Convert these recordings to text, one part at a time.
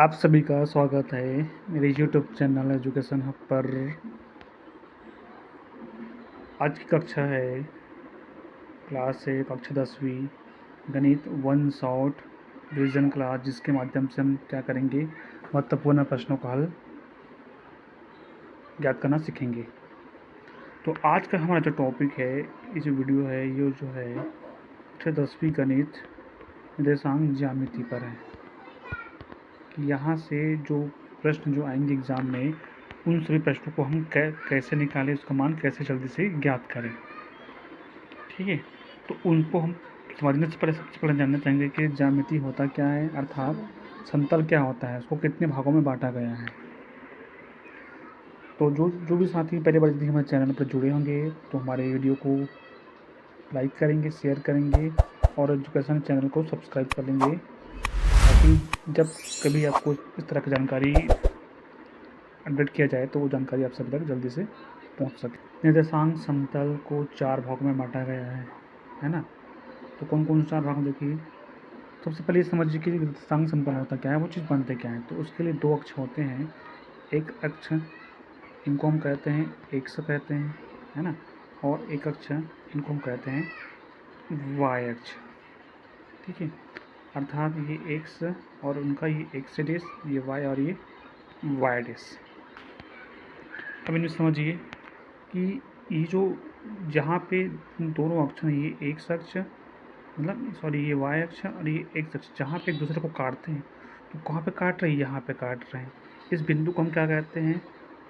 आप सभी का स्वागत है मेरे यूट्यूब चैनल एजुकेशन हब पर। आज की कक्षा है क्लास है कक्षा 10वीं गणित वन शॉट रिवीजन क्लास, जिसके माध्यम से हम क्या करेंगे, महत्वपूर्ण प्रश्नों का हल ज्ञात करना सीखेंगे। तो आज का हमारा जो टॉपिक है, ये जो वीडियो है, ये जो है कक्षा 10वीं गणित निर्देशांक ज्यामिति पर है कि यहाँ से जो प्रश्न जो आएंगे एग्ज़ाम में, उन सभी प्रश्नों को हम कैसे निकालें, उसका मान कैसे जल्दी से ज्ञात करें। ठीक है, तो उनको हम समझने से पहले सबसे पहले जानना चाहेंगे कि ज्यामिति होता क्या है, अर्थात समतल क्या होता है, उसको कितने भागों में बांटा गया है। तो जो भी साथी पहले बार यदि हमारे चैनल पर जुड़े होंगे तो हमारे वीडियो को लाइक करेंगे, शेयर करेंगे और एजुकेशन चैनल को सब्सक्राइब कर लेंगे, ताकि जब कभी आपको इस तरह की जानकारी अपडेट किया जाए तो वो जानकारी आप सभी तक जल्दी से पहुंच सके। निर्देशांक समतल को 4 भागों में बांटा गया है ना। तो कौन कौन से 4 भाग देखिए। सबसे पहले समझिए कि निर्देशांक समतल होता क्या है, वो चीज़ बनते क्या है। तो उसके लिए 2 अक्ष होते हैं, एक अक्ष इनको हम कहते हैं एक्स कहते हैं, है ना, और एक अक्ष इनको हम कहते हैं वाई अक्ष। ठीक है, अर्थात ये एक्स और उनका ये एक्स डेश, ये वाई और ये वाई डेश। अब इन्हें समझिए कि ये जो जहाँ पे दोनों अक्ष हैं, ये एक्स अक्ष मतलब सॉरी ये वाई अक्ष और ये एक्स अक्ष, जहाँ पे एक दूसरे को काटते हैं, तो कहाँ पे काट रहे हैं, यहाँ पे काट रहे हैं। इस बिंदु को हम क्या कहते हैं,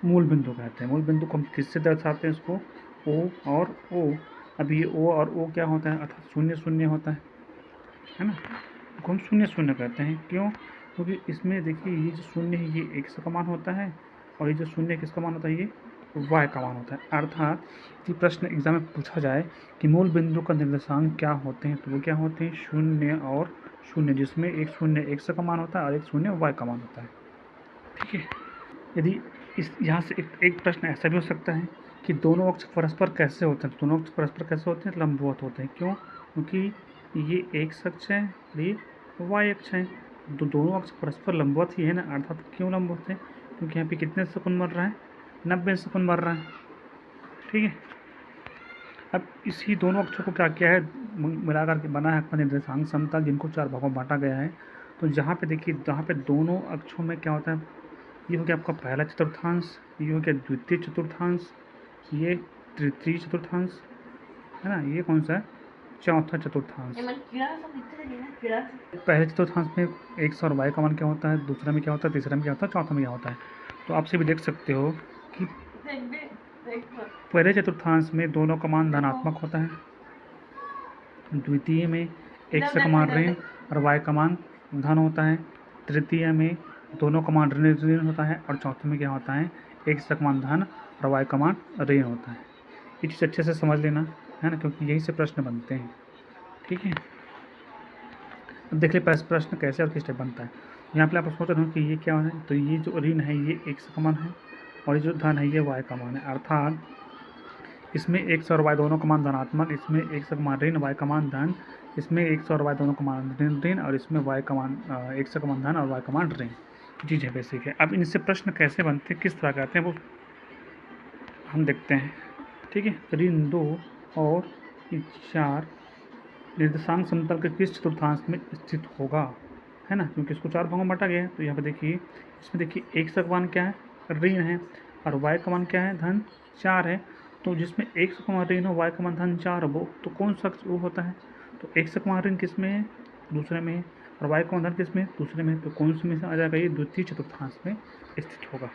मूल बिंदु कहते हैं। मूल बिंदु को हम किससे दर्शाते हैं, इसको ओ और ओ। अब ये ओ और ओ क्या होता है, अर्थात शून्य शून्य होता है ना। इसको हम शून्य शून्य कहते हैं। क्यों? क्योंकि इसमें देखिए ये जो शून्य है ये एक्स का मान होता है और ये जो शून्य किसका मान होता है, ये वाई का मान होता है। अर्थात यदि प्रश्न एग्जाम में पूछा जाए कि मूल बिंदु का निर्देशांक क्या होते हैं, तो वो क्या होते हैं, शून्य और शून्य, जिसमें एक शून्य एक्स का मान होता है और एक शून्य वाई का मान होता है। ठीक है, यदि इस यहाँ से एक प्रश्न ऐसा भी हो सकता है कि दोनों अक्ष परस्पर कैसे होते हैं। दोनों अक्ष परस्पर कैसे होते हैं, लंबवत होते हैं। क्यों? क्योंकि ये एक्स अक्ष है और ये वाई अक्ष है, तो दोनों अक्ष परस्पर लंबवत ही है ना। अर्थात क्यों लंबवत है, क्योंकि यहाँ पे कितने सेकंड मर रहा है, 90 सेकंड मर रहा है। ठीक है, अब इसी दोनों अक्षों को क्या किया है, मिलाकर के बना है निर्देशांक समतल, जिनको 4 भागों में बांटा गया है। तो जहाँ पे देखिए, जहाँ पे दोनों अक्षों में क्या होता है, ये हो गया आपका पहला चतुर्थांश, ये हो गया द्वितीय चतुर्थांश, ये तृतीय चतुर्थांश, है ना, ये कौन सा है, चौथा चतुर्थांश। पहले चतुर्थांश में एक्स और वाई का मान क्या होता है, दूसरा में क्या होता है, तीसरा में क्या होता है, चौथा में क्या होता है। तो आपसे भी देख सकते हो कि पहले चतुर्थांश में दोनों का मान धनात्मक होता है, द्वितीय में एक्स का मान ऋण और वाई का मान धन होता है, तृतीय में दोनों का मान ऋण होता है और चौथे में क्या होता है, एक्स का मान धन और वाई का मान ऋण होता है। ये चीज़ अच्छे से समझ लेना है ना, क्योंकि यही से प्रश्न बनते हैं। ठीक है, अब देख ले प्रश्न कैसे और किस टाइप बनता है। यहाँ पे आप सोच रहे हो कि ये क्या है, तो ये जो ऋण है ये एक्स का मान है और ये जो धन है ये वाई का मान है। अर्थात इसमें एक्स और वाई दोनों का मान धनात्मक, इसमें एक्स का मान ऋण, वाई का मान धन, इसमें एक्स और वाई दोनों का मान ऋण और इसमें वाई का मान एक्स का मान धन और वाई का मान ऋण। चीज़ है बेसिक है। अब इनसे प्रश्न कैसे बनते हैं, किस तरह के आते हैं, वो हम देखते हैं। ठीक है, ऋण 2 और 4 निर्देशांक समतल के किस चतुर्थांश में स्थित होगा, है ना, क्योंकि इसको 4 भागों में बांटा गया है। तो यहाँ पे देखिए, इसमें देखिए एक्स का मान क्या है, ऋण है, और वाई का मान क्या है, धन 4 है। तो जिसमें एक्स का मान ऋण हो, वाई का मान धन 4 हो, तो कौन सा वो होता है, तो एक्स का मान ऋण किस में है, दूसरे में है, और वाई का मान धन किस में, दूसरे में। तो कौन से में से आ जाएगा, ये द्वितीय चतुर्थांश में स्थित होगा।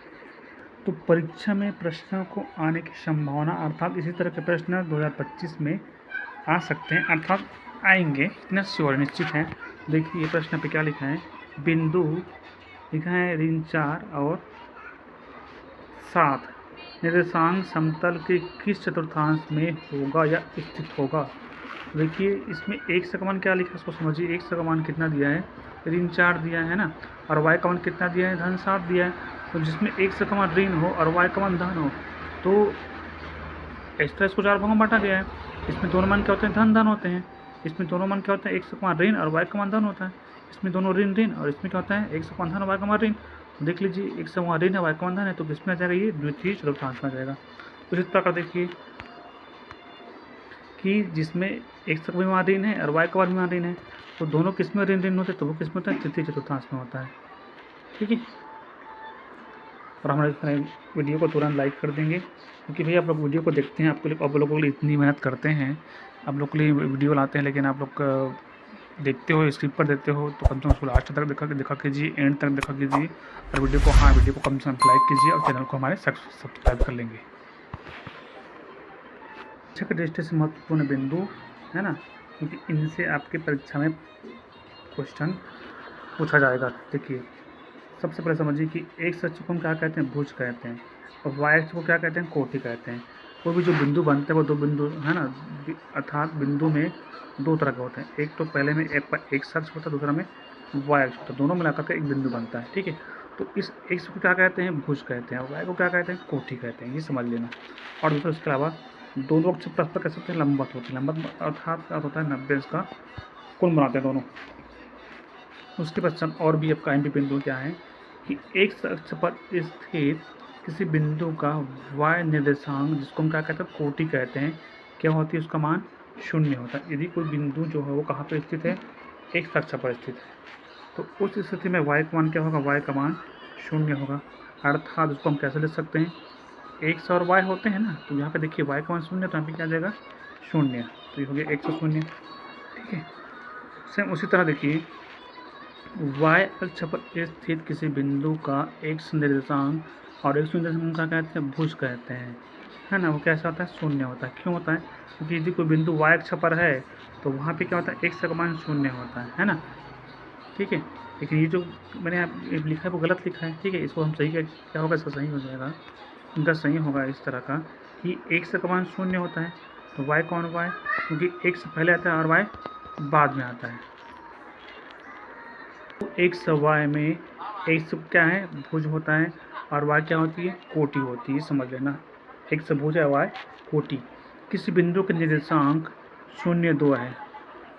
तो परीक्षा में प्रश्नों को आने की संभावना, अर्थात इसी तरह के प्रश्न 2025 में आ सकते हैं, अर्थात आएंगे, इतना श्योर निश्चित है। देखिए ये प्रश्न पे क्या लिखा है, बिंदु लिखा है ऋण 4 और 7 निर्देशांक समतल के किस चतुर्थांश में होगा या स्थित होगा। देखिए इसमें एक्स का मान क्या लिखा है, इसको समझिए। एक्स का मान कितना दिया है, ऋण 4 दिया है ना, और वाई का मान कितना दिया है, धन 7 दिया है। तो जिसमें एक्स का मान ऋण हो और वाई का मान धन हो, तो इस तरह इसको 4 भागों में बांटा गया है। इसमें दोनों मान क्या होते हैं, धन धन होते हैं। इसमें दोनों मान क्या होता है, एक्स का मान ऋण और वाई का मान धन होता है। इसमें दोनों ऋण ऋण, और इसमें क्या होता है x का मान धन y का मान ऋण। तो देख लीजिए x का मान ऋण है y का मान धन है, तो किसमें आ जाएगा, ये द्वितीय चतुर्थांश में आ जाएगा। तो इस प्रकार देखिए कि जिसमें x का भी मान ऋण है और y का भी मान ऋण है, तो दोनों किस में ऋण ऋण होते हैं, तो वो किस में होता है, तृतीय चतुर्थांश में होता है। ठीक है, और हमारे वीडियो को तुरंत लाइक कर देंगे, क्योंकि भैया आप लोग वीडियो को देखते हैं, आप लोगों के लिए इतनी मेहनत करते हैं, आप लोग के लिए वीडियो लाते हैं, लेकिन आप लोग देखते हो, स्किप कर देते हो, तो कम से कम उसको लास्ट तक देखा कीजिए, एंड तक देखा कीजिए, और वीडियो को कम से कम लाइक कीजिए, और चैनल को हमारे सब्सक्राइब कर लेंगे। शिक्षा की दृष्टि से महत्वपूर्ण बिंदु है ना, क्योंकि इनसे आपके परीक्षा में क्वेश्चन पूछा जाएगा। देखिए सबसे पहले समझिए कि एक अक्ष को हम क्या कहते हैं, भुज कहते हैं, और वाई अक्ष को क्या कहते हैं, कोटि कहते हैं। कोई भी जो बिंदु बनते हैं वो दो बिंदु है ना, अर्थात बिंदु में दो तरह के होते हैं, एक तो पहले में एक अक्ष होता है, दूसरा में वाई अक्ष होता है, दोनों मिलाकर के एक बिंदु बनता है। ठीक है, तो इस एक्स को क्या कहते हैं, भुज कहते हैं, और वाई को क्या कहते हैं, कोटि कहते हैं, ये समझ लेना। और दूसरा इसके अलावा दोनों अक्ष परस्पर कह सकते हैं लंबवत होते हैं, लंबवत अर्थात क्या होता है 90 का कोण बनाते हैं दोनों। उसके पश्चात और भी आपका एमपी बिंदु क्या है कि एक अक्ष पर स्थित किसी बिंदु का y निर्देशांक, जिसको हम क्या कहते हैं, कोटि कहते हैं, क्या होती है, उसका मान शून्य होता है। यदि कोई बिंदु जो है वो कहाँ पर स्थित है, एक अक्ष पर स्थित है, तो उस स्थिति में y का मान क्या होगा, y का मान शून्य होगा। अर्थात उसको हम कैसे लिख सकते हैं, x और y होते हैं ना, तो यहाँ पे देखिए y का मान शून्य, तो यहाँ पे क्या आ जाएगा, शून्य, तो ये हो गया x और शून्य। ठीक है, सेम उसी तरह देखिए y अक्ष पर स्थित किसी बिंदु का x निर्देशांक, और x निर्देशांक का कहते हैं भुज कहते हैं, है ना, वो कैसा होता है, शून्य होता है। क्यों होता है, क्योंकि यदि कोई बिंदु y अक्ष पर है तो वहाँ पे क्या होता है, x का मान शून्य होता है ना। ठीक है, लेकिन ये जो मैंने लिखा है वो गलत लिखा है। ठीक है, इसको हम सही क्या होगा, इसका सही हो जाएगा, इनका सही होगा इस तरह का कि x का मान शून्य होता है, तो y कौन हुआ है, क्योंकि x पहले आता है और y बाद में आता है। तो x y में x क्या है, भुज होता है, और y क्या होती है, कोटि होती है, समझ लेना। x भुज है, y कोटि। किसी बिंदु के निर्देशांक 0, 2 है,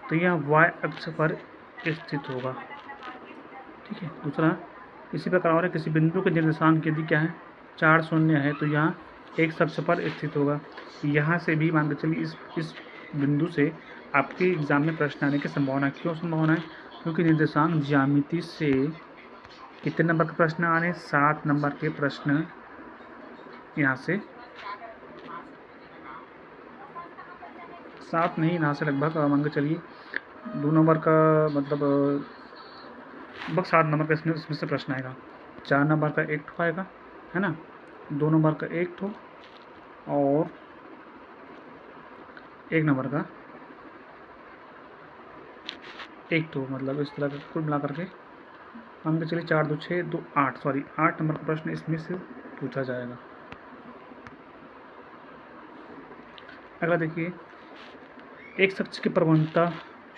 तो यह y अक्ष पर स्थित होगा। ठीक है, दूसरा इसी प्रकार और किसी बिंदु के निर्देशांक यदि क्या है, 4, 0 है, तो यहाँ x अक्ष पर स्थित होगा। यहाँ से भी मान के चलिए इस बिंदु से आपके एग्जाम में प्रश्न आने की संभावना, क्यों संभावना है, क्योंकि निर्देशांक ज्यामिति से कितने नंबर के प्रश्न आने, 7 नंबर के प्रश्न यहाँ से, 7 नहीं, यहाँ से लगभग मान के चलिए 2 नंबर का, मतलब लगभग 7 नंबर का इसमें से प्रश्न आएगा। 4 नंबर का एक ठो आएगा, है ना, 2 नंबर का एक ठो, और 1 नंबर का एक ठो, मतलब इस तरह का कुल मिला करके मान के चलिए 4, 2, 6, 2, 8, सॉरी 8 नंबर का प्रश्न इसमें से पूछा जाएगा। अगला देखिए, एक अक्ष की प्रवणता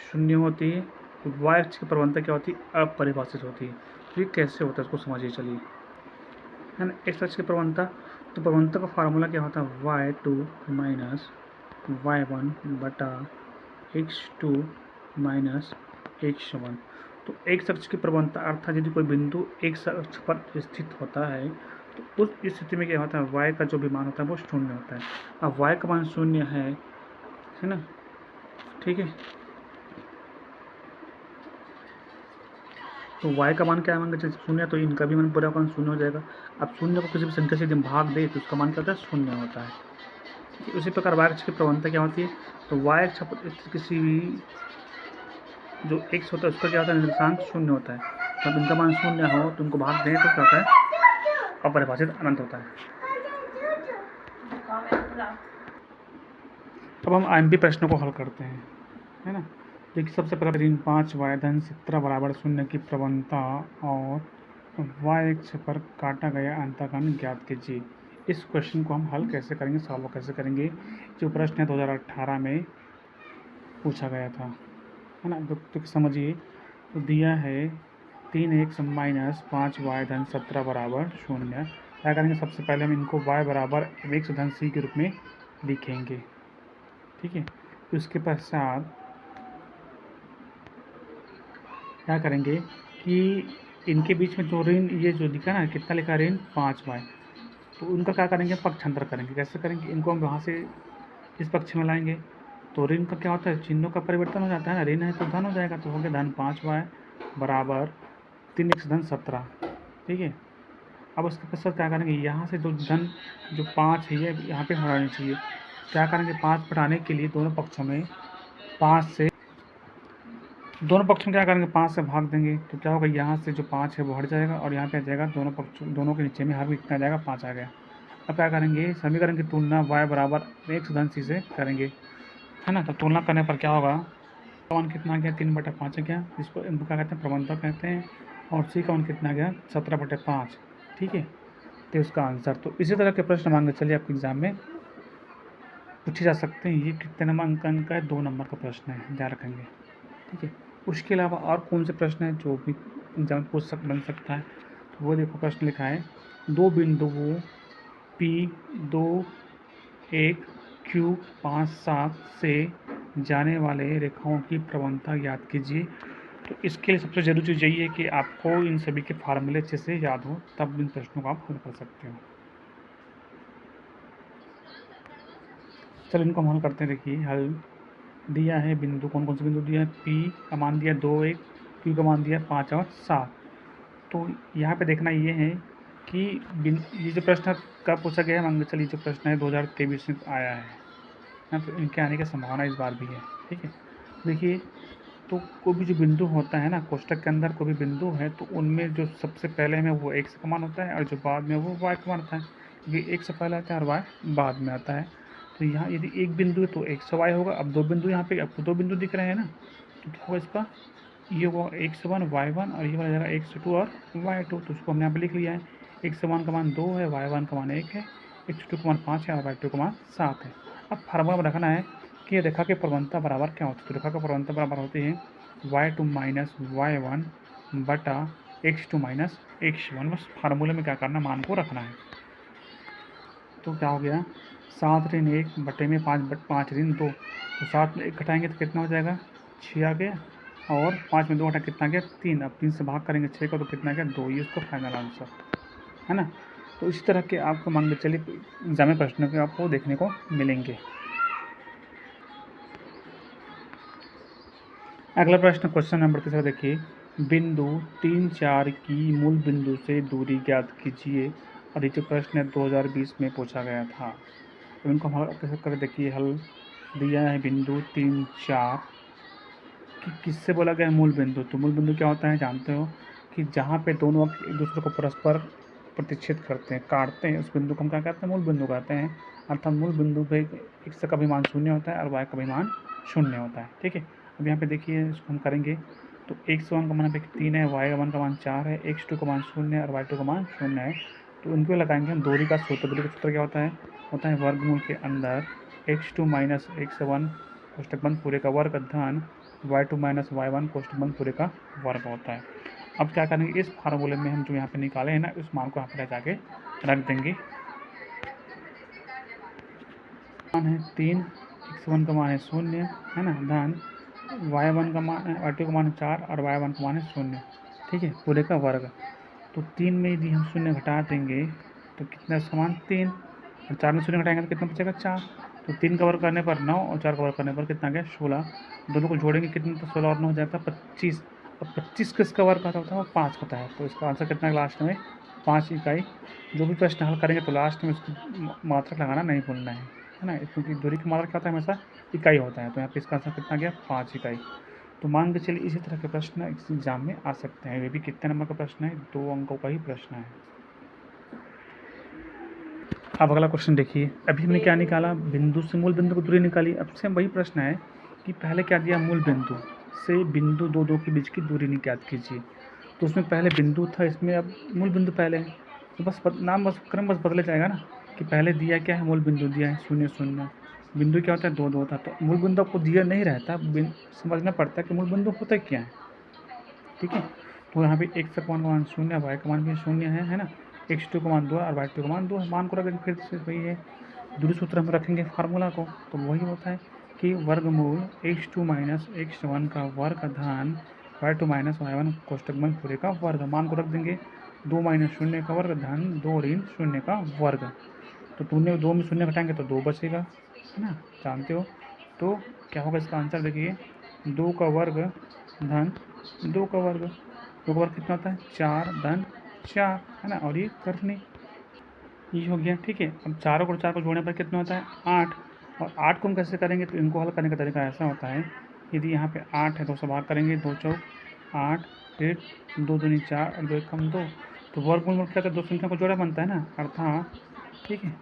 0 होती है, वाई अक्ष की प्रवणता क्या होती है, अपरिभाषित होती है। तो ये कैसे होता है इसको समझिए चलिए, है ना। एक अक्ष की प्रवणता, तो प्रवणता का फार्मूला क्या होता है, y2 माइनस y1 बटा x2 माइनस x1। तो एक अक्ष की प्रवणता अर्थात यदि कोई बिंदु एक अक्ष पर स्थित होता है तो उस स्थिति में क्या होता है, y का जो भी मान होता है वो 0 होता है। अब y का मान 0 है ना, ठीक है, तो y का मान क्या है, मान के 0, तो इनका भी मान पूरा मान 0 हो जाएगा। अब 0 को किसी भी संख्या से यदि भाग दे तो उसका मान क्या होता है, 0 होता है। उसी प्रकार y अक्ष की प्रवणता क्या होती है, तो y अक्ष पर किसी भी जो x होता है उसका क्या होता है, निर्देशांक 0 होता है। जब इनका मान 0 हो तो उनको भाग दें तो क्या होता है, अपरिभाषित अनंत होता है। अब हम एमपी प्रश्नों को हल करते हैं, है ना। देखिए सबसे पहले ऋण 5 y धन 17 बराबर 0 की प्रवणता और y अक्ष पर काटा गया अंतःखंड ज्ञात कीजिए। इस क्वेश्चन को हम हल कैसे करेंगे, सॉल्व कैसे करेंगे, जो प्रश्न है 2018 में पूछा गया था, है ना। तो समझिए, तो दिया है 3x माइनस 5y धन 17 बराबर 0। क्या करेंगे, सबसे पहले हम इनको y बराबर x धन c के रूप में लिखेंगे। ठीक है, उसके पश्चात क्या करेंगे कि इनके बीच में जो ऋण ये जो दिखा ना कितना लिखा ऋण 5y, तो उनका क्या करेंगे पक्षांतर करेंगे। कैसे करेंगे, इनको हम वहाँ से इस पक्ष में लाएंगे तो ऋण का क्या होता है, चिन्हों का परिवर्तन हो जाता है ना, ऋण है तो धन हो जाएगा, तो हो गया धन 5y बराबर 3x धन 17। ठीक है, अब उसके पश्चात क्या करेंगे, यहाँ से जो धन जो 5 है ये यहाँ पे हटानी चाहिए। क्या करेंगे, 5 घटाने के लिए दोनों पक्षों में 5 क्या करेंगे 5 से भाग देंगे, तो क्या होगा यहाँ से जो 5 है वो हट जाएगा और यहाँ पे आ जाएगा दोनों के नीचे में हर कितना आ जाएगा 5 आ गया। अब क्या करेंगे, समीकरण की तुलना y बराबर x धन c से करेंगे, है ना। तो तुलना करने पर क्या होगा, वन कितना आ गया 3/5 आ गया, इसको इनको क्या कहते हैं प्रबंधक कहते हैं, और सी का वन कितना आ गया 17/5। ठीक है, तो उसका आंसर। तो इसी तरह के प्रश्न मांगे चलिए आपके एग्जाम में पूछे जा सकते हैं। ये कितने नंबर अंकन का है, 2 नंबर का प्रश्न है, ध्यान रखेंगे। ठीक है, उसके अलावा और कौन से प्रश्न हैं जो भी एग्जाम बन सकता है, तो वो देखो प्रश्न लिखा है, 2 बिंदुओं P2 1 Q 5 7 से जाने वाले रेखाओं की प्रवणता याद कीजिए। तो इसके लिए सबसे जरूरी चीज़ यही है कि आपको इन सभी के फार्मूले अच्छे से याद हो, तब इन प्रश्नों को आप हल कर सकते हो। चलो इनको हम हल करते हैं। देखिए हल दिया है, बिंदु कौन कौन से बिंदु दिया है, P का मान दिया 2 1, Q का मान दिया 5 और 7। तो यहाँ पे देखना ये है कि ये जो प्रश्न कब पूछा गया है, मान चलिए जो प्रश्न है 2023 में आया है ना, तो इनके आने की संभावना इस बार भी है। ठीक है, देखिए तो कोई भी जो बिंदु होता है ना कोष्टक के अंदर, कोई भी बिंदु है तो उनमें जो सबसे पहले हमें वो x का मान होता है और जो बाद में वो y का मान होता है, क्योंकि x से पहले आता है और y बाद में आता है। तो यहाँ यदि एक बिंदु है तो x y होगा। अब 2 बिंदु यहाँ पे आपको 2 बिंदु दिख रहे हैं ना, तो क्या होगा इसका, ये होगा x1 y1 और ये वाला जाएगा x2 और y2। तो उसको हमने यहाँ पे लिख लिया है, x1 का मान 2 है, y1 का मान 1 है, x2 का मान 5 है और y2 का मान 7 है। अब फार्मूला में रखना है कि रेखा की प्रवणता बराबर क्या होती है, तो रेखा की प्रवणता बराबर होती है y2 माइनस y1 बटा x2 माइनस x1। बस फार्मूले में क्या करना, मान को रखना है। तो क्या हो गया, 7 ऋण 1 बटे में 5 ऋण 2, तो 7 में 1 घटाएंगे तो कितना हो जाएगा 6 आ गया, और 5 में 2 घटा कितना गया 3। अब 3 से भाग करेंगे 6 का तो कितना गया 2, ये उसका फाइनल आंसर है ना। तो इसी तरह के आपको मान के चलिए एग्जाम में प्रश्नों के आपको देखने को मिलेंगे। अगला प्रश्न क्वेश्चन नंबर 3 देखिए, बिंदु 3 4 की मूल बिंदु से दूरी ज्ञात कीजिए, और ये जो प्रश्न है 2020 में पूछा गया था। तो इनको हम कैसे कर, देखिए हल दिया है, बिंदु 3 4 कि किससे बोला गया है मूल बिंदु। तो मूल बिंदु क्या होता है जानते हो, कि जहाँ पे दोनों अक्ष एक दूसरे को परस्पर प्रतिच्छेद करते हैं, काटते हैं, उस बिंदु को हम क्या कहते हैं मूल बिंदु कहते हैं। अर्थात मूल बिंदु पे x का भी मान 0 होता है और y का भी मान 0 होता है। ठीक है, अब यहाँ पे देखिए इसको हम करेंगे, तो x1 का मान पे 3 है, y1 का मान 4 है, x2 का मान 0 है और y2 का मान 0 है। तो इनको लगाएंगे हम दूरी का सूत्र। दूरी का सूत्र क्या होता है वर्गमूल के अंदर x2 माइनस x1 कोष्टक बंद पूरे का वर्ग धन y2 माइनस y1 कोष्टक बंद पूरे का वर्ग होता है। अब क्या करेंगे, इस फार्मूले में हम जो यहाँ पे निकाले हैं ना, उस मान को यहाँ पर जाके रख देंगे। मान है 3, x1 का मान है 0 है ना, धन y1 का मान है, y2 का मान है 4 और y1 का मान है 0। ठीक है, पूरे का वर्ग। तो 3 में यदि हम 0 घटा देंगे तो कितना समान 3, और 4 में 0 घटाएंगे तो कितना बचेगा 4। तो 3 का वर्ग करने पर 9 और 4 का वर्ग करने पर कितना गया 16। दोनों को जोड़ेंगे कितना, तो 16 और 9 हो जाता है 25। अब 25 किसका वर्ग आता है, वो 5 होता है। तो इसका आंसर कितना है लास्ट में 5 इकाई। जो भी प्रश्न हल करेंगे तो लास्ट में उसकी मात्रक लगाना नहीं भूलना है ना, क्योंकि दूरी की मात्रक क्या होता है हमेशा इकाई होता है। तो यहाँ पे इसका आंसर कितना गया 5 इकाई। तो मान के चलिए इसी तरह के प्रश्न इस एग्जाम में आ सकते हैं। ये भी कितने नंबर का प्रश्न है, 2 अंकों का ही प्रश्न है। अब अगला क्वेश्चन देखिए, अभी हमने क्या निकाला, बिंदु से मूल बिंदु को दूरी निकाली। अब से वही प्रश्न है कि पहले क्या दिया, मूल बिंदु से बिंदु 2 2 के बीच की दूरी ज्ञात कीजिए। तो उसमें पहले बिंदु था, इसमें अब मूल बिंदु पहले है, तो बस नाम बस क्रम बस बदले जाएगा ना, कि पहले दिया क्या है मूल बिंदु दिया है 0 0, बिंदु क्या होता है 2 2 था। तो मूल बिंदु आपको दिया नहीं रहता, समझना पड़ता है कि मूल बिंदु होता क्या है। ठीक है, तो यहाँ पे x का मान 0 है, y का मान भी 0 है ना, x2 का मान 2 है और y2 का मान 2 है। मान को रखेंगे फिर से वही है, दूरी सूत्र हम रखेंगे फार्मूला को, तो वही होता है कि वर्गमूल x2 माइनस x1 का वर्ग धन y2 माइनस y1 कोष्टक बंद पूरे का वर्ग, मान को रख देंगे 2 माइनस शून्य का वर्ग धन 2 ऋण शून्य का वर्ग। तो शून्य 2 में शून्य घटाएंगे तो 2 बचेगा, है ना, जानते हो। तो क्या होगा इसका आंसर, देखिए 2 का वर्ग धन 2 का वर्ग, 2 का वर्ग कितना होता है 4 धन 4, है ना, और ये करनी ये हो गया। ठीक है, अब 4 को जोड़ने पर कितना होता है 8, और 8 को हम कैसे करेंगे, तो इनको हल करने का तरीका ऐसा होता है, यदि यहाँ पे 8 है तो 2 से भाग करेंगे, 2 चौक 8, फिर 2 दूनी 4 और 2 एक कम 2, तो वर्गमूल में क्या होता है 2 संख्या को जोड़ा बनता है ना, अर्थात ठीक है।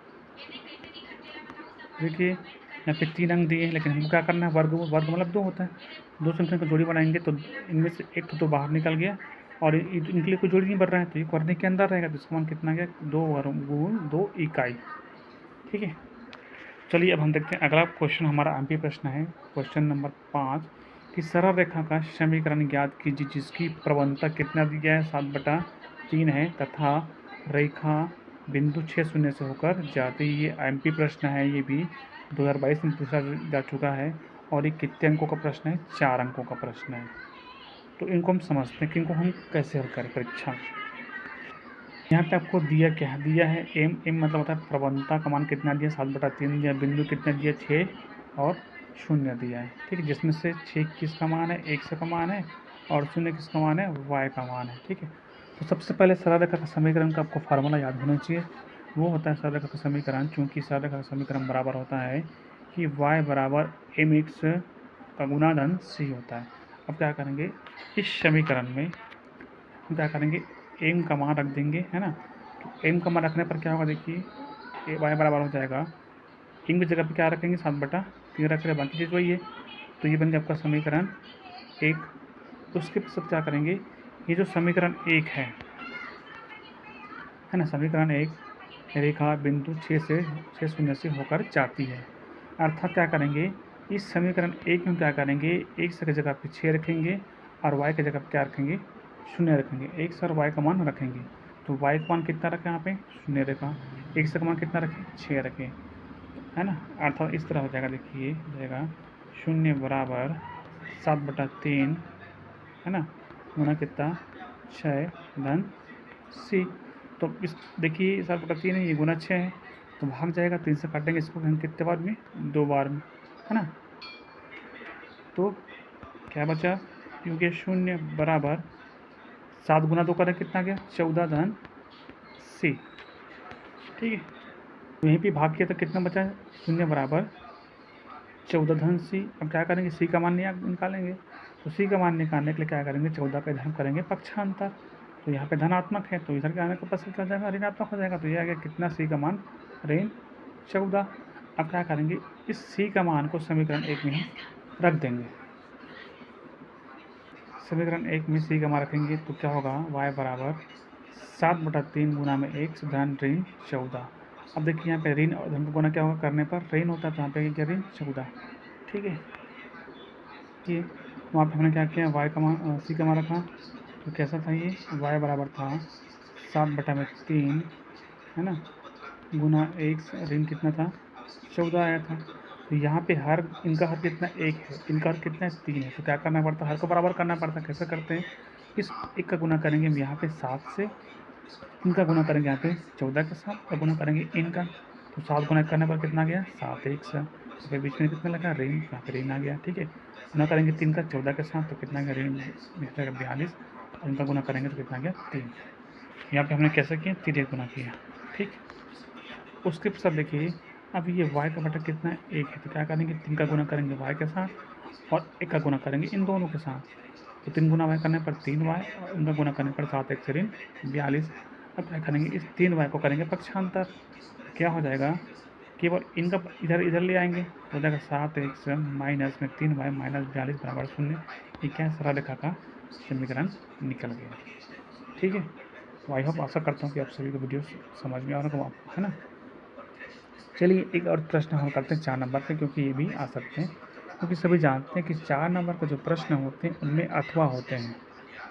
देखिए यहाँ पे 3 अंक दिए हैं, लेकिन हमको क्या करना है, वर्ग मतलब 2 होता है, 2 संख्या को जोड़ी बनाएंगे तो इनमें से एक तो बाहर निकल गया और इनके लिए कोई जोड़ी नहीं बन रहा है, तो ये करने के अंदर रहेगा, तो इसका मान कितना गया 2 वर्गमूल 2 इकाई। ठीक है, चलिए अब हम देखते हैं अगला क्वेश्चन, हमारा एमपी प्रश्न है क्वेश्चन नंबर 5 कि सरल रेखा का समीकरण ज्ञात कीजिए जिसकी प्रवणता कितना दिया है 7/3 है तथा रेखा बिंदु 6 शून्य से होकर जाती है। ये एमपी प्रश्न है, ये भी 2022 में पूछा जा चुका है और ये कितने अंकों का प्रश्न है, 4 अंकों का प्रश्न है। तो इनको हम समझते हैं कि इनको हम कैसे हल करें परीक्षा। यहाँ पे आपको दिया क्या है, दिया है एम मतलब होता है प्रवणता का मान कितना दिया 7/3 दिया, बिंदु कितना दिया 6 और शून्य दिया है। ठीक है, जिसमें से 6 किसका मान है, x का मान है, और शून्य किसका मान है, y का मान है। ठीक है, तो सबसे पहले सरल रेखा का समीकरण का आपको फार्मूला याद होना चाहिए, वो होता है सरल रेखा का समीकरण, चूँकि सरल रेखा का समीकरण बराबर होता है कि y बराबर mx का गुना धन c होता है। अब क्या करेंगे, इस समीकरण में हम क्या करेंगे, एम का मान रख देंगे, है ना। तो एम का मान रखने पर क्या होगा, देखिए वाई बराबर हो जाएगा, एम की जगह पे क्या रखेंगे 7/3 रख रहे, बाकी चीज़ वही है, तो ये बन गया आपका समीकरण 1। उसके सब क्या करेंगे, ये जो समीकरण 1 है ना, समीकरण 1 रेखा बिंदु 6 शून्य से होकर जाती है, अर्थात क्या करेंगे, इस समीकरण 1 में क्या करेंगे, x की जगह पे 6 रखेंगे और y की जगह पे क्या रखेंगे, शून्य रखेंगे, x और y का मान रखेंगे। तो y का मान कितना रखें, यहाँ पे शून्य रखा, x का मान कितना रखें 6 रखें, है ना, अर्थात इस तरह हो जाएगा, देखिए जाएगा 0 बराबर 7/3, है ना, गुना कितना 6 धन c। तो इस देखिए 7/3 है, ये गुना 6 है, तो भाग जाएगा, 3 से काटेंगे इसको हम कितने बार में, 2 बार में, है ना। तो क्या बचा, क्योंकि 0 बराबर 7 गुना 2 करें कितना गया 14 धन c। ठीक है, तो यहीं पे भाग किया तो कितना बचा, 0 बराबर 14 धन c। अब क्या करेंगे, c का मान निकालेंगे, तो c का मान निकालने के लिए क्या करेंगे, 14 का इधर करेंगे पक्षांतर, तो यहाँ पे धनात्मक है तो इधर के आने का पता चल जाएगा ऋणात्मक हो जाएगा, तो ये आ गया कितना c का मान ऋण 14। अब क्या करेंगे, इस c का मान को समीकरण 1 में हम रख देंगे, समीकरण 1 में c का मान रखेंगे तो क्या होगा, y बराबर 7/3 गुना में x धन ऋण 14। अब देखिए यहाँ पे ऋण और धन को गुना क्या होगा, करने पर ऋण होता है, तो यहाँ पे क्या ऋण 14। ठीक है, ये वहाँ पे हमने क्या किया, y का मान c का मान रखा, तो कैसा था ये, y बराबर था 7/3, है ना, गुना x ऋण कितना था 14 आया था। तो यहाँ पे हर इनका हर कितना 1 है, इनका हर कितना 3 है, तो क्या करना पड़ता है, हर को बराबर करना पड़ता है। कैसे करते हैं, इस 1 का गुना करेंगे हम यहाँ पे 7 से, इनका गुना करेंगे यहाँ पे 14 के साथ, और गुना करेंगे इनका, तो 7 गुना करने पर कितना गया 7 1 से, तो फिर बीच में कितना लगा ऋण, यहाँ पे ऋण आ गया। ठीक है, गुना करेंगे 3 का 14 के साथ, तो कितना गया ऋण 42, और इनका गुना करेंगे तो कितना गया 3। यहाँ पे हमने कैसे किया, 3 गुना किया। ठीक, उसके साथ देखिए अब ये y का बटा कितना है 1 है, तो क्या करेंगे 3 का गुना करेंगे y के साथ और 1 का गुना करेंगे इन दोनों के साथ, तो 3 गुना y करने पर 3y और इनका गुना करने पर 7 1 से ऋण 42। अब क्या करेंगे, इस 3y को करेंगे पक्षांतर, क्या हो जाएगा, केवल इनका इधर ले आएंगे, तो हो जाएगा 7 1 से माइनस में 3y माइनस 42 बराबर 0। ये क्या है, सरल रेखा का समीकरण निकल गया। ठीक है, तो आई होप आशा करता हूँ कि आप सभी को वीडियो समझ में आ रहा होगा, है ना। चलिए एक और प्रश्न हम करते हैं 4 नंबर पे, क्योंकि ये भी आ सकते हैं, क्योंकि सभी जानते हैं कि 4 नंबर के जो प्रश्न होते हैं उनमें अथवा होते हैं,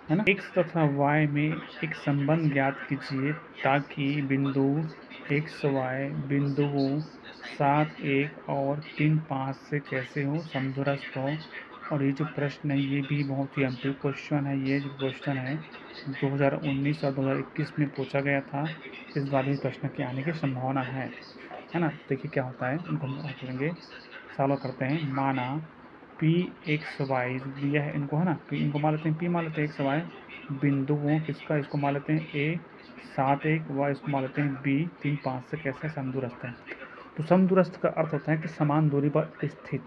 है ना। x तथा y में एक संबंध ज्ञात कीजिए ताकि बिंदु x y बिंदुओं 7 1 और 3 5 से कैसे हो समदूरस्थ हो, और ये जो प्रश्न है ये भी बहुत ही एमपी क्वेश्चन है। ये जो क्वेश्चन है 2019 और 2021 में पूछा गया था। इस बार भी प्रश्न के आने की संभावना है ना। देखिए क्या होता है, इनको हम करेंगे, सॉल्व करते हैं। माना पी एक्स वाई दिया है इनको, है ना, पी इनको मान लेते हैं, पी मान लेते हैं एक्स वाई बिंदुओं किसका, इसको मान लेते हैं ए 7 1 वाई, इसको मान लेते हैं बी 3 5 से कैसे समदूरस्थ है। तो समदूरस्थ का अर्थ होता है कि समान दूरी पर स्थित,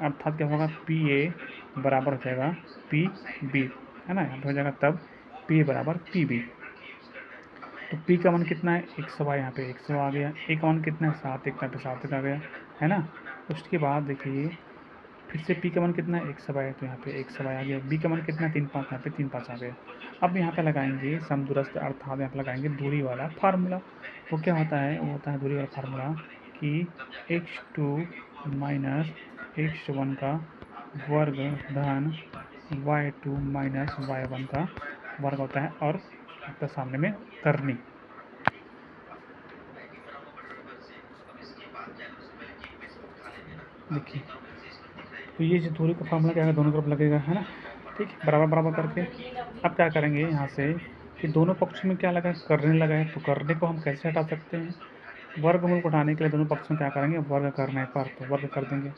अर्थात क्या होगा, पी ए बराबर हो जाएगा पी बी, है ना, यहाँ पे हो जाएगा तब पी बराबर पी बी। तो पी का मान कितना है, 100, यहाँ पे 100 आ गया। ए का मान कितना है, 7 1, यहाँ पे 7 1 आ गया, है ना। उसके बाद देखिए फिर से पी का मान कितना है, 100 है, तो यहाँ पे 100 आ गया। बी का मान कितना है, 3 5, यहाँ पे 3 5 आ गया। अब यहाँ पे लगाएंगे समदूरस्थ अर्थात यहाँ पे लगाएंगे दूरी वाला फार्मूला। तो क्या होता है, वो होता है दूरी वाला फार्मूला कि x2 माइनस x1 का वर्ग धन y2 माइनस y1 का वर्ग होता है, और आपके सामने में करनी। देखिए तो ये जो दूरी का फार्मूला क्या है, दोनों तरफ लगेगा, है ना, ठीक है, बराबर बराबर करके। अब क्या करेंगे यहाँ से कि दोनों पक्ष में क्या लगा है, करने लगा है, तो करने को हम कैसे हटा सकते हैं, वर्गमूल को हटाने के लिए दोनों पक्ष में क्या करेंगे, वर्ग करने पर तो वर्ग कर देंगे।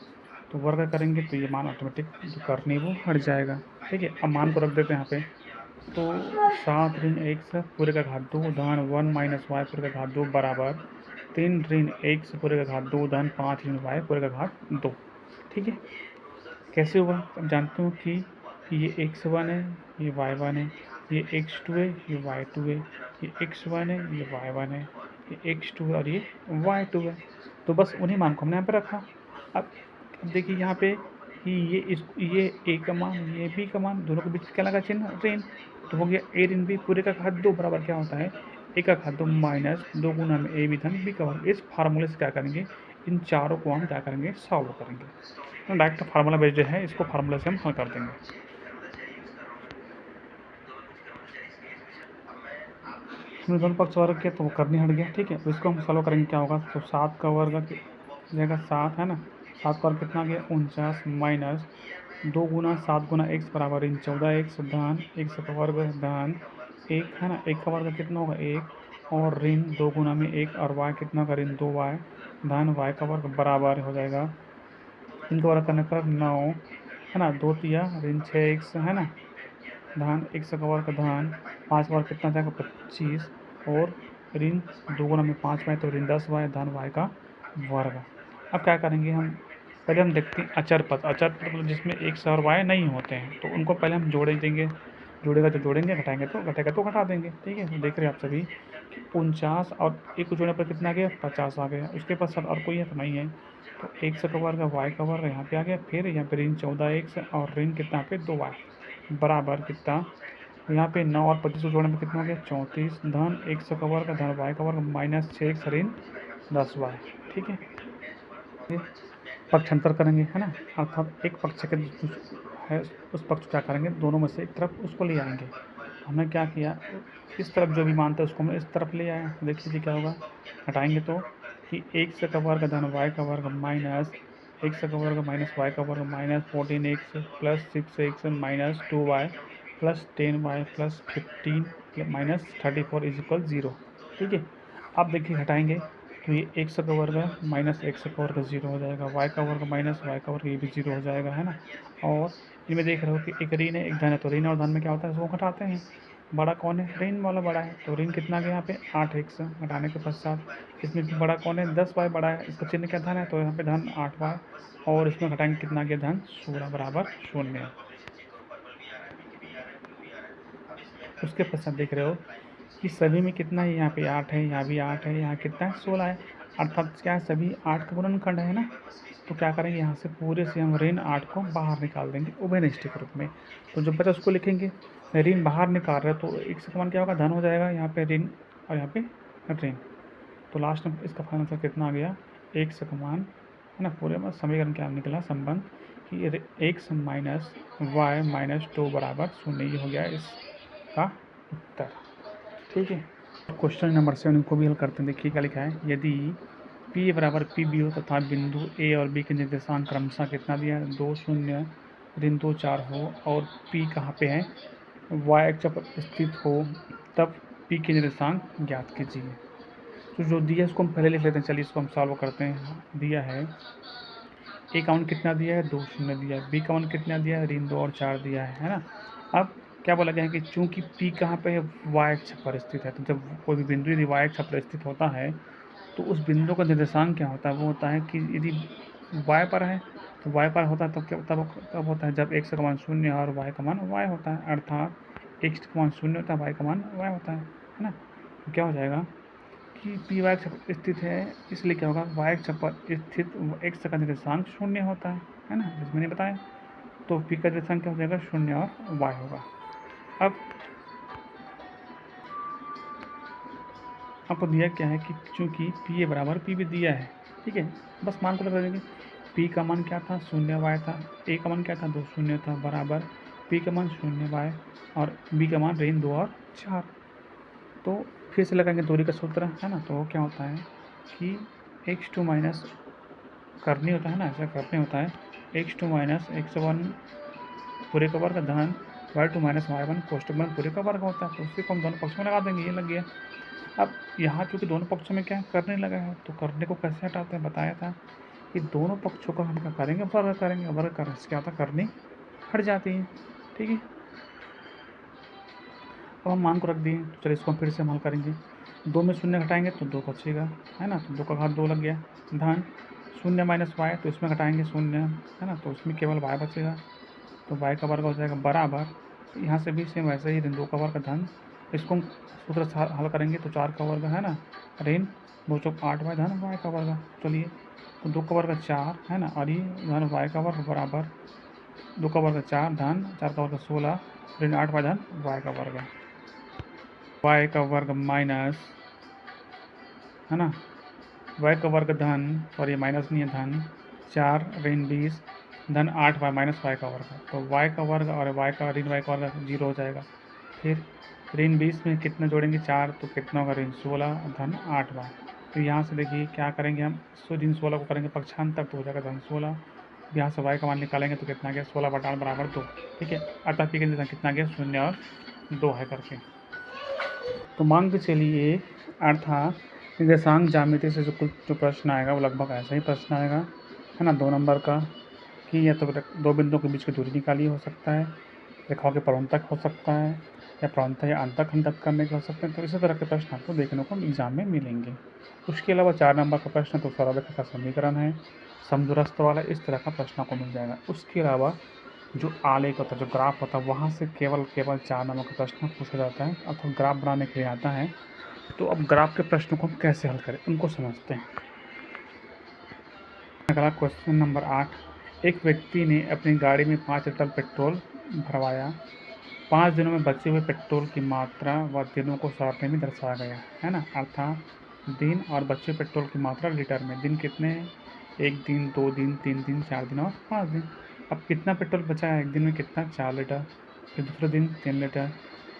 तो वर्ग करेंगे तो ये मान ऑटोमेटिक जो करनी वो हट जाएगा, ठीक है। अब मान को रख देते हैं यहाँ पे, तो 7 ऋण 1 पूरे का घात 2 धन 1 माइनस वाई पूरे का घात 2 बराबर 3 ऋण 1 पूरे का घात 2 धन 5 ऋण वाई पूरे का घात 2, ठीक है। कैसे हुआ, अब जानते हो कि ये x1 है, ये y1 है, ये x2 है, ये y2 है, ये x1 है, ये y1 है, ये x2 है और ये y2 है। तो बस उन्हीं मान को हमने यहाँ पे रखा। अब देखिए यहाँ पे कि ये a का मान, ये b का मान, दोनों के बीच क्या लगा चिन्ह, ऋण। तो हो गया a ऋण b पूरे का घात 2 बराबर क्या होता है, a का घात 2 माइनस 2 गुना में a भी धन b का वर्ग। इस फार्मूले से क्या करेंगे, इन चारों को हम क्या करेंगे, सॉल्व करेंगे। डायरेक्ट फार्मूला बेस्ड है, इसको फार्मूला से हम हल कर देंगे। हमने दोनों पक्ष वर्ग किया तो वो करनी हट गया, ठीक है। तो इसको हम सॉल्व करेंगे, क्या होगा, तो 7 का वर्ग जाएगा 7, है ना, 7 का वर्ग कितना आ गया 49 माइनस 2 गुना 7 गुना x बराबर इन 14 x धन x का वर्ग धन 1, है ना, 1 का वर्ग कितना होगा 1 और ऋण 2 गुना में 1 और y कितना होगा ऋण 2y धन y का वर्ग बराबर हो जाएगा, इनका वर्ग करने पर 9, है ना, 2 तिया ऋण 6x, है ना, धन x का वर्ग धन 5 वर्ग कितना जाएगा 25 और ऋण 2 गुना में 5 y तो ऋण 10y धन y का वर्ग। अब क्या करेंगे हम, पहले हम देखते हैं अचर पद। अचर पद मतलब जिसमें x और y नहीं होते हैं, तो उनको पहले हम जोड़े देंगे, जोड़ेगा तो जोड़ेंगे, घटाएंगे तो घटेगा तो घटा देंगे, ठीक है। तो देख रहे हैं आप सभी 49 और एक को जोड़ने पर कितना आ गया 50 आ गया। उसके पास और कोई है तो नहीं है, तो x का वर्ग y का वर्ग यहाँ पे आ गया, फिर यहाँ पे ऋण 14x और ऋण कितना पे 2y बराबर कितना, यहाँ पे 9 और 25 को जोड़ने में कितना हो गया 34 धन x का वर्ग धन y का वर्ग माइनस 6x ऋण 10y, ठीक है। पक्षांतर करेंगे, है ना, अर्थात एक पक्ष के है उस पक्ष क्या करेंगे, दोनों में से एक तरफ उसको ले आएंगे। हमने क्या किया, इस तरफ जो भी मानते हैं उसको हम इस तरफ ले आए। देख लीजिए क्या होगा, हटाएंगे तो कि x का वर्ग धन y का वर्ग माइनस x का वर्ग माइनस y का वर्ग minus 14x plus 6x minus 2y plus 10y plus 15 minus 34 is equal 0, ठीक है। अब देखिए हटाएंगे तो ये x का वर्ग माइनस x का वर्ग 0 हो जाएगा, y का वर्ग माइनस y का वर्ग ये भी 0 हो जाएगा, है ना। और इनमें देख रहे हो कि एक ऋण है एक धन है, तो ऋण और धन में क्या होता है, इसको घटाते हैं। बड़ा कौन है, ऋण वाला बड़ा है, तो ऋण कितना गया यहाँ पे 8x घटाने के पश्चात इसमें बड़ा कौन है 10y बड़ा है, इसका चिन्ह क्या धन है, तो यहाँ पे धन 8y और इसमें घटाएंगे कितना गया धन 16 बराबर 0। उसके पश्चात देख रहे हो कि सभी में कितना है, यहाँ पे 8 है, यहाँ भी 8 है, यहाँ कितना है 16 है, अर्थात क्या है सभी 8 का गुणनखंड है ना। तो क्या करेंगे, यहाँ से पूरे से हम ऋण 8 को बाहर निकाल देंगे उभयनिष्ठ के रूप में। तो जो बचा उसको लिखेंगे, ऋण बाहर निकाल रहे तो x का मान क्या होगा धन हो जाएगा, यहाँ पे ऋण और यहाँ पे ऋण। तो लास्ट में इसका फाइनल आंसर कितना आ गया, x का मान, है ना, पूरे में समीकरण क्या निकला संबंध कि x माइनस वाई माइनस 2 बराबर 0, ये हो गया इसका उत्तर, ठीक है। क्वेश्चन नंबर 7 को भी हल करते हैं। देखिए क्या लिखा है, यदि P बराबर PB हो तथा बिंदु A और B के निर्देशांक क्रमशः कितना दिया है 2 0 ऋण 2 4 हो और P कहाँ पे है, y अक्ष पर स्थित हो, तब P के निर्देशांक ज्ञात कीजिए। तो जो दिया है उसको हम पहले लिख लेते हैं। चलिए इसको हम सॉल्व करते हैं। दिया है A का मान कितना दिया है, 2 शून्य दिया है। B का मान कितना दिया है, ऋण 2 और 4 दिया है ना। अब क्या बोला गया है कि चूंकि P कहाँ पे है, y अक्ष पर स्थित है। तो जब कोई भी बिंदु यदि y अक्ष पर स्थित होता है तो उस बिंदु का निर्देशांक क्या होता है, वो होता है कि यदि y पर है तो y पर होता है तो क्या तब होता है जब x का मान 0 और y का मान y होता है, अर्थात x का मान 0 होता है, y का मान y होता है ना। तो क्या हो जाएगा कि P y अक्ष पर स्थित है, इसलिए क्या होगा, y अक्ष पर स्थित x का निर्देशांक 0 होता है ना, जैसे मैंने बताया। तो P का निर्देशांक क्या हो जाएगा, 0 और y होगा। अब आपको दिया क्या है कि चूंकि P बराबर P भी दिया है, ठीक है, बस मान को लगा देंगे। P का मान क्या था, 0 y था, A का मान क्या था, 2 शून्य था, बराबर P का मान 0 y और B का मान ऋण 2 और 4। तो फिर से लगाएंगे दूरी का सूत्र, है ना। तो क्या होता है कि x2 माइनस करनी होता है ना, ऐसा करने होता है x2 माइनस x1 पूरे का वर्ग धन y2 माइनस y1 कोष्टक में पूरे का वर्ग होता है। तो उसी को हम दोनों पक्षों में लगा देंगे, ये लग गया। अब यहाँ चूँकि दोनों पक्षों में क्या करने लगा है, तो करने को कैसे हटाते हैं, बताया था कि दोनों पक्षों का हम क्या करेंगे, वर्ग करेंगे। वर्ग करने से क्या होता है, करनी हट जाती है, ठीक है। अब हम मान को रख दिए, तो चलिए इसको हम फिर से हल करेंगे। 2 में 0 घटाएंगे तो 2 बचेगा, है ना। तो 2 का घात 2 लग गया, धन 0 माइनस y, तो इसमें घटाएंगे 0, है ना, तो उसमें केवल y बचेगा। तो y का वर्ग हो जाएगा बराबर, यहाँ से भी सेम वैसे ही ऋण 2 का वर्ग धन, इसको हम सूत्र से हल करेंगे तो 4 का वर्ग, है ना, ऋण 2 चौक 8 y धन y का वर्ग। चलिए तो 2 का वर्ग 4, है ना, और ये धन y का वर्ग बराबर 2 का वर्ग 4 धन 4 का वर्ग 16 ऋण 8 y धन y का वर्ग, y का वर्ग माइनस, है ना, y का वर्ग धन, और ये माइनस नहीं है, धन 4 ऋण 20 धन 8 y माइनस y का वर्ग। तो y का वर्ग और y का ऋण y का वर्ग 0 हो जाएगा। फिर ऋण 20 में कितना जोड़ेंगे, 4, तो कितना होगा, ऋण 16 धन 8 y। तो यहाँ से देखिए क्या करेंगे हम, ऋण 16 को करेंगे पक्षांतर तो हो जाएगा धन 16। यहाँ से y का मान निकालेंगे तो कितना गया, 16 बटा 8 बराबर 2, ठीक है। अर्थात पी के कितना गया, 0 और 2 है करके। तो मान के चलिए अर्थात निर्देशांक ज्यामिति से जो प्रश्न आएगा वो लगभग ऐसा ही प्रश्न आएगा, है ना, 2 नंबर का, कि या तो दो बिंदुओं के बीच की दूरी निकालिए हो सकता है, रेखाओं के प्रवणतक हो सकता है, या प्रवणता या अंतःखंड ज्ञात करने के हो सकते हैं। तो इसी तरह के प्रश्न आपको देखने को एग्जाम में मिलेंगे। उसके अलावा 4 नंबर का प्रश्न तो सरल रेखा का समीकरण है, समदूरस्थ वाला, इस तरह का प्रश्न आपको मिल जाएगा। उसके अलावा जो आलेख होता है, जो ग्राफ होता है, वहाँ से केवल 4 नंबर का प्रश्न पूछा जाता है, अथवा ग्राफ बनाने के लिए आता है। तो अब ग्राफ के प्रश्नों को हम कैसे हल करें, उनको समझते हैं। अगला क्वेश्चन नंबर 8, एक व्यक्ति ने अपनी गाड़ी में 5 लीटर पेट्रोल भरवाया। 5 दिनों में बचे हुए पेट्रोल की मात्रा व दिनों को सारणी में दर्शाया गया है ना, अर्थात दिन और बचे हुए पेट्रोल की मात्रा लीटर में। दिन कितने हैं, 1 दिन, 2 दिन, 3 दिन, 4 दिन और 5 दिन। अब कितना पेट्रोल बचा है, एक दिन में कितना, 4 लीटर, फिर दूसरे दिन 3 लीटर,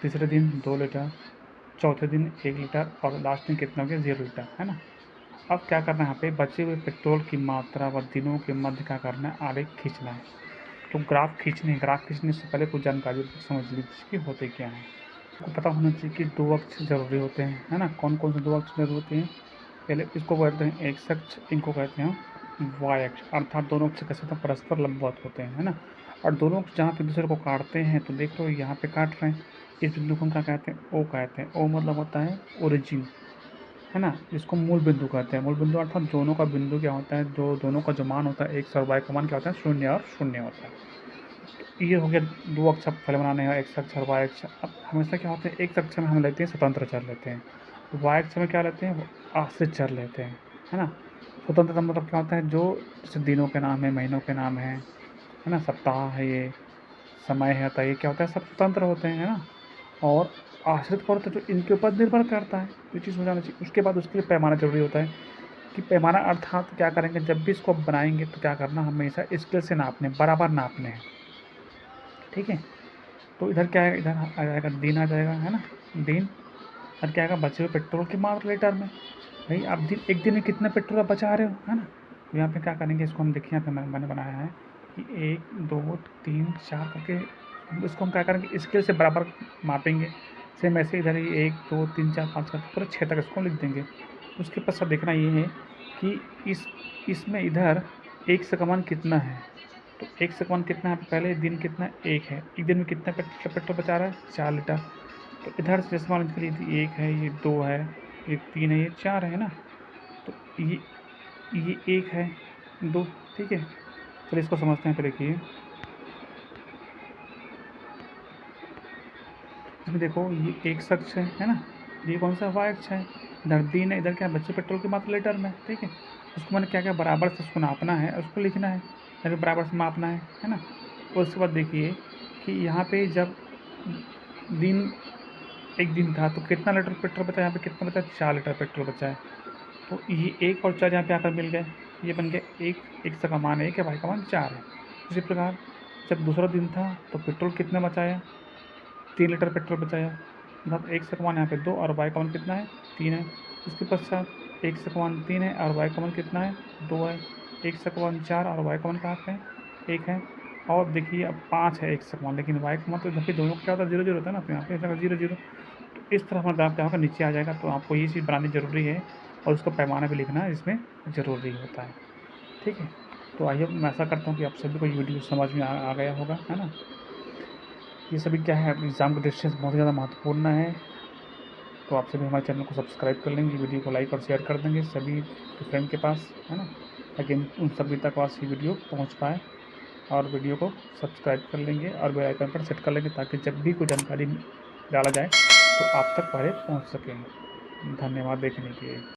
तीसरे दिन 2 लीटर, चौथे दिन 1 लीटर और लास्ट दिन कितना हो गया, 0 लीटर, है ना। अब क्या करना है, यहाँ पे बचे हुए पेट्रोल की मात्रा व दिनों के मध्य क्या करना है, आलेख खींचना है। तो ग्राफ खींचने से पहले कुछ जानकारी समझ लीजिए कि होते क्या है। आपको पता होना चाहिए कि 2 अक्ष जरूरी होते हैं, है ना। कौन कौन से 2 अक्ष जरूरी होते हैं, पहले इसको कहते हैं एक्स अक्ष, इनको कहते हैं वाई अक्ष, अर्थात दोनों अक्ष कैसे तो परस्पर लंबवत होते हैं, है ना। और दोनों अक्ष जहाँ पे दूसरे को काटते हैं, तो देख लो यहाँ पे काट रहे हैं, इस बिंदु को हम क्या कहते हैं, ओ कहते हैं। ओ मतलब होता है ओरिजिन, है ना, जिसको मूल बिंदु कहते हैं। मूल बिंदु अर्थात दोनों का बिंदु क्या होता है, जो दोनों का जो मान होता है एक्स और वाई का मान क्या होता है, 0 और 0 होता है। तो ये हो गया 2 अक्ष पहले बनाने हैं, एक्स अक्ष और वाई अक्ष। अब हमेशा क्या होता है, एक अक्ष में हम लेते हैं स्वतंत्र चर लेते हैं, वाई अक्ष में क्या लेते हैं, आश्रित चर लेते हैं, है ना। स्वतंत्र का मतलब क्या होता है, जो जैसे दिनों के नाम है, महीनों के नाम है ना, सप्ताह है, ये समय है, तो ये क्या होता है, सब स्वतंत्र होते हैं, है ना। और आश्रित कौन होता है, जो इनके ऊपर निर्भर करता है, ये चीज़ हो जाना चाहिए। उसके बाद उसके लिए पैमाना जरूरी होता है, कि पैमाना अर्थात क्या करेंगे, जब भी इसको बनाएंगे तो क्या करना, हमेशा स्केल से नापने, बराबर नापने हैं, ठीक है। तो इधर क्या है, इधर आ जाएगा दिन, आ जाएगा, है ना, दिन। और क्या आएगा, बचे हुए पेट्रोल की मात्रा लीटर में। भाई आप एक दिन में कितना पेट्रोल आप बचा रहे हो, है ना। तो यहाँ पे क्या करेंगे, इसको हम देखिए, यहाँ पे मैंने बनाया है, कि 1 2 3 4 करके इसको हम क्या करेंगे, स्केल से बराबर मापेंगे। सेम ऐसे इधर ही 1 2 3 4 5 करके पूरे 6 तक इसको लिख देंगे। उसके पश्चात देखना ये है कि इसमें इधर 1 से का मान कितना है। तो 1 से का मान कितना है, पहले दिन कितना 1 है, एक दिन में कितना पेट्रोल बचा रहा है 4 लीटर। तो इधर से जैसे मान लीजिए ये 1 है, ये 2 है, ये 3 है, ये 4 है ना। तो ये 1 है 2, ठीक है। चलिए इसको समझते हैं। फिर देखिए इसमें देखो ये एक अक्ष है ना, ये कौन सा वाई अक्ष है, इधर दिन है, इधर क्या बच्चे पेट्रोल की मात्रा लीटर में, ठीक है। उसको मैंने क्या क्या बराबर से उसको नापना है, उसको लिखना है, फिर बराबर से मापना है ना। और उसके बाद देखिए कि यहाँ पे जब दिन एक दिन था तो कितना लीटर पेट्रोल बचा, यहाँ पे कितना बचा 4 लीटर पेट्रोल बचा है। तो ये 1 और 4 यहाँ पे आकर मिल गए, ये बन गया 1, x का मान 1 है, y का मान 4 है। इसी प्रकार जब दूसरा दिन था तो पेट्रोल कितना बचाया, 3 लीटर पेट्रोल बचाया। मतलब x का मान यहाँ पे 2 और y का मान कितना है 3 है। इसके पश्चात x का मान 3 है और y का मान कितना है 2 है। x का मान 4 और y का मान कहाँ पे है 1 है। और देखिए अब 5 है x का मान, लेकिन y का मान तो जबकि दोनों का क्या होता है 0 0 होता है ना, तो यहाँ पे 0 0। तो इस तरह हमारा ग्राफ क्या होगा, नीचे आ जाएगा। तो आपको ये चीज़ बनानी ज़रूरी है और उसका पैमाना भी लिखना इसमें ज़रूरी होता है, ठीक है। तो आइए मैं आशा करता हूँ कि आप सभी को ये वीडियो समझ में आ गया होगा, है ना। ये सभी क्या है एग्ज़ाम के दृष्टि से बहुत ज़्यादा महत्वपूर्ण है। तो आप सभी हमारे चैनल को सब्सक्राइब कर लेंगे, वीडियो को लाइक और शेयर कर देंगे सभी फ्रेंड के पास, है ना, ताकि उन सभी तक पास ये वीडियो पहुँच पाए। और वीडियो को सब्सक्राइब कर लेंगे और बेल आइकन पर सेट कर लेंगे, ताकि जब भी कोई जानकारी डाला जाए तो आप तक पहले पहुँच सकें। धन्यवाद देखने के लिए।